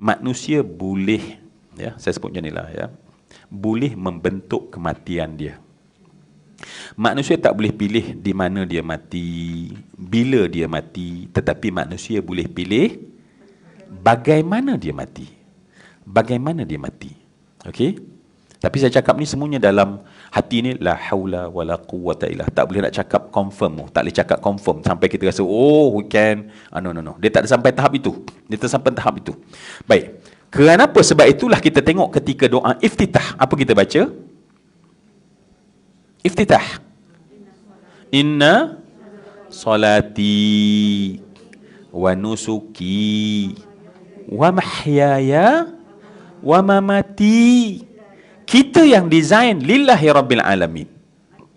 manusia boleh, ya, saya sebut macam inilah, ya, boleh membentuk kematian dia. Manusia tak boleh pilih di mana dia mati, bila dia mati, tetapi manusia boleh pilih bagaimana dia mati. Bagaimana dia mati. Okey? Tapi saya cakap ni semuanya dalam hati ni, la haula wala quwwata illa. Tak boleh nak cakap confirm. Tak boleh cakap confirm sampai kita rasa, oh, we can. No. Dia tak ada sampai tahap itu. Dia tak sampai tahap itu. Baik. Kenapa? Sebab itulah kita tengok ketika doa iftitah. Apa kita baca? Iftitah. Inna salati wa nusuki wa mahyaya wa mamati. Kita yang design lillahi rabbil alamin.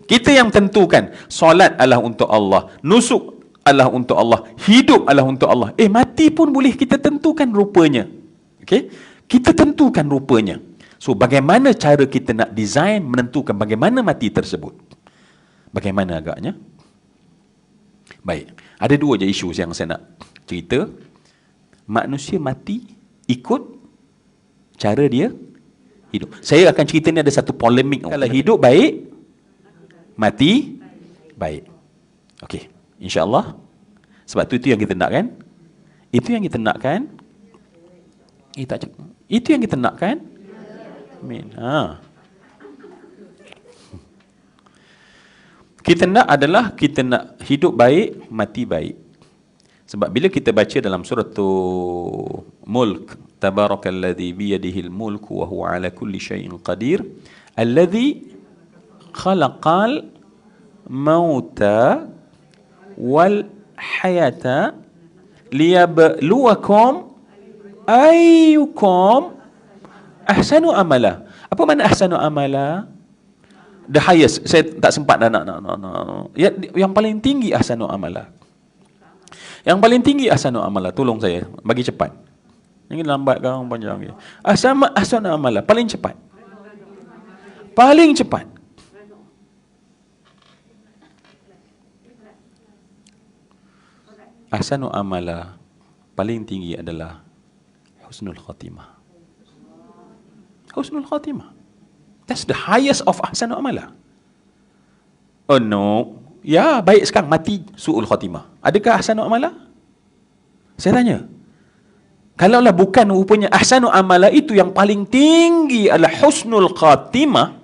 Kita yang tentukan solat adalah untuk Allah, nusuk adalah untuk Allah, hidup adalah untuk Allah. Mati pun boleh kita tentukan rupanya. Okey? Kita tentukan rupanya. So bagaimana cara kita nak design menentukan bagaimana mati tersebut? Bagaimana agaknya? Baik, ada dua je isu yang saya nak cerita. Manusia mati ikut cara dia hidup. Saya akan cerita ni ada satu polemik. Kalau hidup baik, mati baik. Okey, insya-Allah. Sebab itu yang kita nak kan? Itu yang kita nak kan? Itu yang kita nak kan? Amin. Kita nak adalah kita nak hidup baik, mati baik. Sebab bila kita baca dalam surah Mulk, tabarakalladzi biyadihil mulku wa huwa ala kulli syai'in qadir, alladzi khalaqal mauta wal hayata liyabluwakum ayyukum ahsanu amala. Apa makna ahsanu amala? The highest. Saya tak sempat dah nak. Yang paling tinggi ahsanu amala. Yang paling tinggi ahsanu amala. Tolong saya, bagi cepat. Ini lambat ke panjang ke? Ahsanu amala, paling cepat. Paling cepat. Ahsanu amala paling tinggi adalah husnul khatimah. Husnul khatimah. That's the highest of ahsanu amala. Oh no. Ya, baik sekarang mati su'ul khatimah. Adakah ahsanu amala? Saya tanya. Kalaulah bukan rupanya ahsanu amala itu yang paling tinggi adalah husnul khatimah,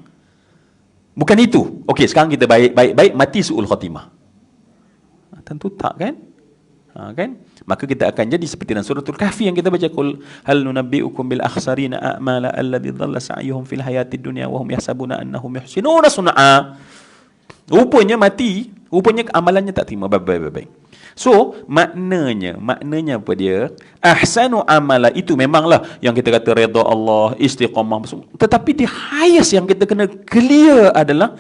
bukan itu. Okey, sekarang kita baik mati su'ul khatimah. Tentu tak kan? Kan? Maka kita akan jadi seperti dalam suratul Kahfi yang kita baca, qul hal nunabbiukum bil akhsarina a'mala alladzi dhalla sa'yuhum fil hayatid dunya wa hum yahsabuna annahum yuhsinuna sun'a. Rupanya mati, rupanya amalannya tak terima baik. So maknanya apa dia? Ahsanu amala itu memanglah yang kita kata redha Allah, istiqamah, tetapi the highest yang kita kena clear adalah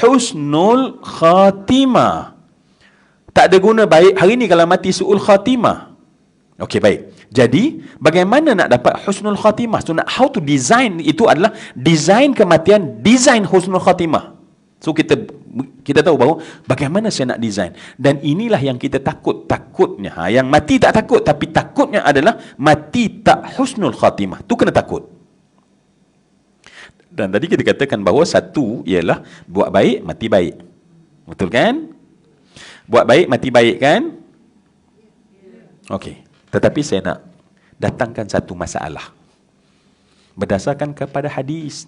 husnul khatimah. Tak ada guna baik hari ni kalau mati su'ul khatimah. Okey, baik. Jadi, bagaimana nak dapat husnul khatimah? So, how to design itu adalah design kematian, design husnul khatimah. So, kita tahu bahawa bagaimana saya nak design. Dan inilah yang kita takutnya. Yang mati tak takut, tapi takutnya adalah mati tak husnul khatimah. Tu kena takut. Dan tadi kita katakan bahawa satu ialah buat baik, mati baik. Betul kan? Buat baik, mati baik kan? Okey. Tetapi saya nak datangkan satu masalah. Berdasarkan kepada hadis.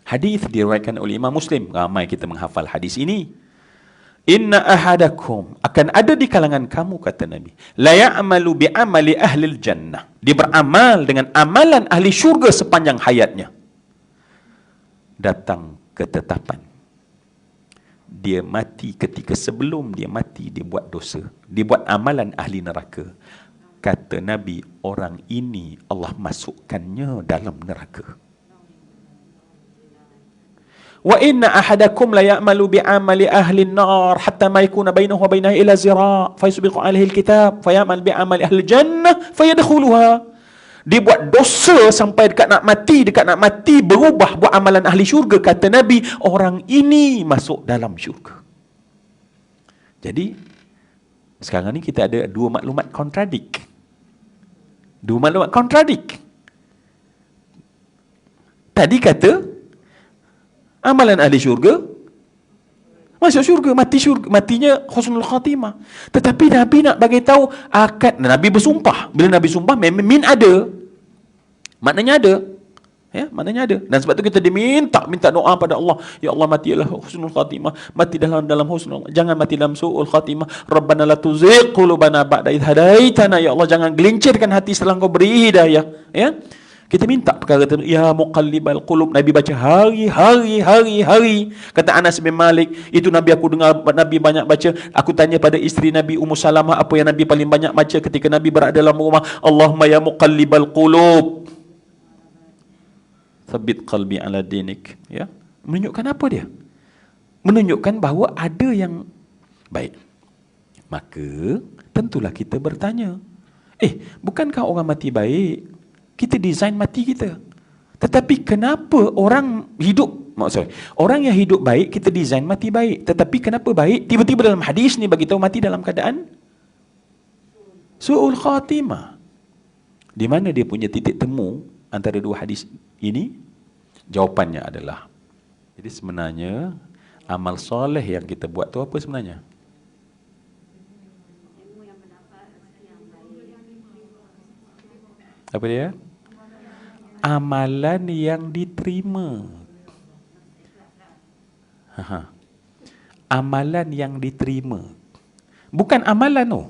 Hadis diriwayatkan oleh Imam Muslim. Ramai kita menghafal hadis ini. Inna ahadakum, akan ada di kalangan kamu, kata Nabi, la ya'malu bi'amali ahlil jannah. Dia beramal dengan amalan ahli syurga sepanjang hayatnya. Datang ketetapan. Dia mati ketika sebelum dia mati, dia buat dosa. Dia buat amalan ahli neraka. Kata Nabi, orang ini Allah masukkannya dalam neraka. Wa inna ahadakum la ya'malu bi'amali ahli an-nar hatta ma yakuna bainahu wa bainaha illa zira' fa yusbiqu 'alaihi al-kitab fa ya'mal bi'amali ahli jannah fa yadkhuluha. Dia buat dosa sampai dekat nak mati, berubah buat amalan ahli syurga. Kata Nabi, orang ini masuk dalam syurga. Jadi, sekarang ni kita ada dua maklumat kontradik. Dua maklumat kontradik. Tadi kata amalan ahli syurga masuk syurga, mati syurga, matinya husnul khatimah. Tetapi Nabi nak bagi tahu akad, Nabi bersumpah. Bila Nabi sumpah, min ada. Maknanya ada. Ya, maknanya ada. Dan sebab tu kita minta doa pada Allah. Ya Allah, matilah husnul khatimah. Mati dalam husnul, jangan mati dalam su'ul khatimah. Rabbana la tuzigh qulubana ba'da idh hadaitana. Ya Allah, jangan gelincirkan hati setelah Kau beri hidayah. Ya. Kita minta perkara itu. Ya muqallibal qulub. Nabi baca hari. Kata Anas bin Malik, itu Nabi, aku dengar Nabi banyak baca. Aku tanya pada isteri Nabi Ummu Salamah, apa yang Nabi paling banyak baca ketika Nabi berada dalam rumah? Allahumma ya muqallibal qulub, thabbit qalbi ala dinik. Ya. Menunjukkan apa dia? Menunjukkan bahawa ada yang baik. Maka tentulah kita bertanya, bukankah orang mati baik? Kita design mati kita. Tetapi kenapa orang yang hidup baik, kita design mati baik. Tetapi kenapa baik? Tiba-tiba dalam hadis ni bagi tahu mati dalam keadaan su'ul khatimah. Di mana dia punya titik temu antara dua hadis ini? Jawapannya adalah, jadi sebenarnya amal soleh yang kita buat tu apa sebenarnya? Apa dia? Amalan yang diterima. Amalan yang diterima. Bukan amalan tu.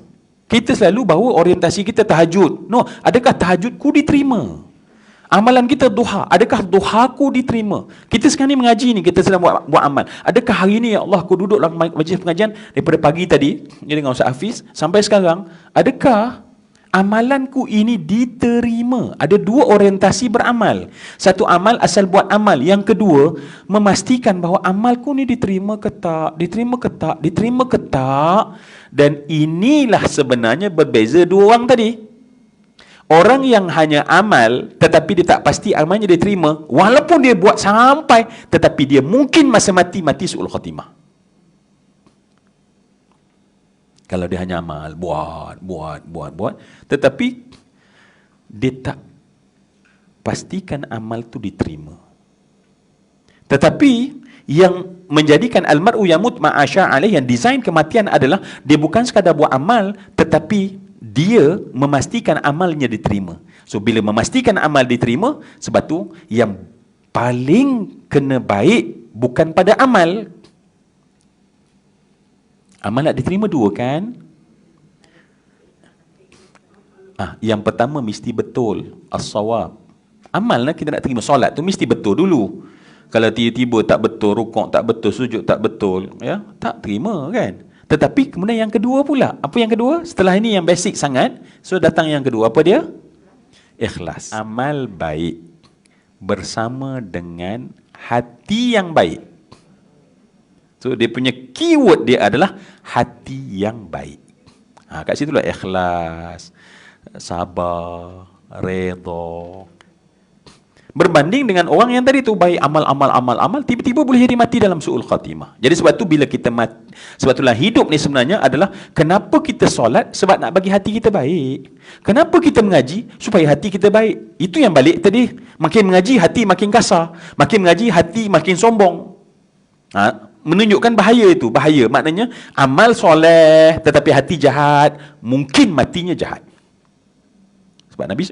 Kita selalu bawa orientasi kita tahajud. No, adakah tahajudku diterima? Amalan kita duha, adakah duhaku diterima? Kita sekarang ni mengaji ni, kita sedang buat amal. Adakah hari ni ya Allah aku duduk dalam majlis pengajian daripada pagi tadi dengan Ustaz Hafiz sampai sekarang, adakah amalanku ini diterima? Ada dua orientasi beramal. Satu, amal asal buat amal. Yang kedua, memastikan bahawa amalku ni diterima ke tak. Dan inilah sebenarnya berbeza dua orang tadi. Orang yang hanya amal tetapi dia tak pasti amalnya diterima, walaupun dia buat sampai, tetapi dia mungkin masa mati su'ul khatimah. Kalau dia hanya amal, buat, tetapi dia tak pastikan amal tu diterima. Tetapi yang menjadikan almar'u yamut ma'asya alaih, yang desain kematian adalah dia bukan sekadar buat amal, tetapi dia memastikan amalnya diterima. So bila memastikan amal diterima, sebab tu yang paling kena baik bukan pada amal. Amal nak diterima dua kan? Yang pertama mesti betul, as-sawab. Amal nak kita nak terima, solat tu mesti betul dulu. Kalau tiba-tiba tak betul, rukuk tak betul, sujud tak betul, ya, tak terima kan? Tetapi kemudian yang kedua pula. Apa yang kedua? Setelah ini yang basic sangat. So datang yang kedua. Apa dia? Ikhlas. Amal baik bersama dengan hati yang baik. So dia punya keyword dia adalah hati yang baik. Kat situlah ikhlas, sabar, redha. Berbanding dengan orang yang tadi tu baik amal, tiba-tiba boleh jadi mati dalam su'ul khatimah. Jadi sebab tu bila kita mati, sebab itulah hidup ni sebenarnya adalah kenapa kita solat, sebab nak bagi hati kita baik. Kenapa kita mengaji? Supaya hati kita baik. Itu yang balik tadi. Makin mengaji hati makin kasar, makin mengaji hati makin sombong. Menunjukkan bahaya itu. Bahaya maknanya amal soleh tetapi hati jahat, mungkin matinya jahat. Sebab Nabi